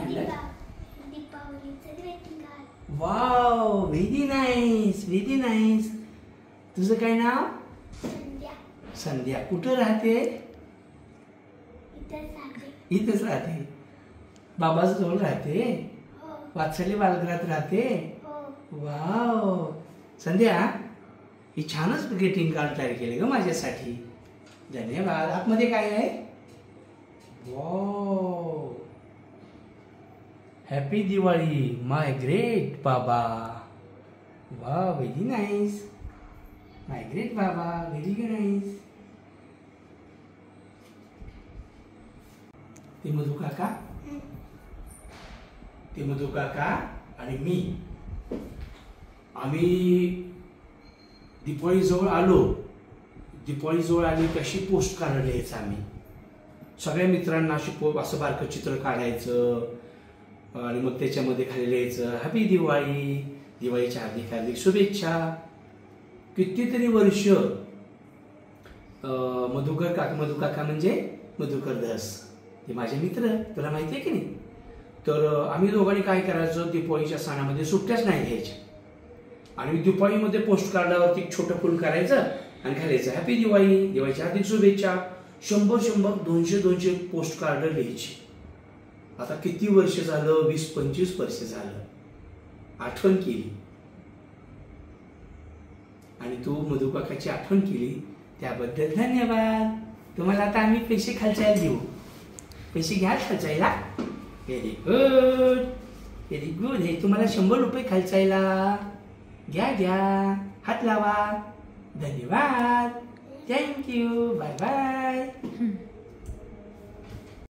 आणलं? दीपावलीचं greeting card. Wow, very nice, very nice. तुझं काय नाव? संध्या. संध्या. कुठं राहते? इथंच राहते. इथंच राहते. बाबाच्या जवळ राहते. हो. वात्सल्य बालगृहात राहते. हो. वाव, संध्या, ही छानच ग्रीटिंग कार्ड तयार केले ग माझ्यासाठी. धन्यवाद. आतमध्ये काय आहे? Wow, happy Diwali my great baba. Wow, very nice. My great baba, very nice. ते मधु काका, ते मधु काका आणि मी, आम्ही दिवाळीजवळ आलो. दिवाळीजवळ आली कशी पोस्ट कार्ड लिहायचं आम्ही. सगळ्या मित्रांना असं बारकं चित्र काढायचं आणि मग त्याच्यामध्ये खाली लिहायचं हॅपी दिवाळी, दिवाळीच्या हार्दिक हार्दिक शुभेच्छा. कितीतरी वर्ष मधुकर काका म्हणजे मधुकर दास, ते माझे मित्र, तुला माहिती आहे की नाही. तर आम्ही दोघांनी काय करायचं, दिवाळीच्या सणामध्ये सुट्ट्याच नाही घ्यायच्या आणि दिवाळीमध्ये पोस्ट कार्डावरती एक छोटं फुल करायचं आणि खालीचं हॅपी दिवाळी, दिवाळीच्या हार्दिक शुभेच्छा. 100 200 पोस्ट कार्ड लिहायची. आता किती वर्ष झालं? 20-25 वर्ष झालं. आठवण केली आणि तू मधु काकाची आठवण केली, त्याबद्दल धन्यवाद. तुम्हाला आता आम्ही पैसे खर्चायला देऊ. पैसे घ्या खर्चायला. Very good, very good. हे तुम्हाला 100 रुपये खर्चायला. घ्या घ्या, हात लावा. धन्यवाद. थँक्यू. Bye bye.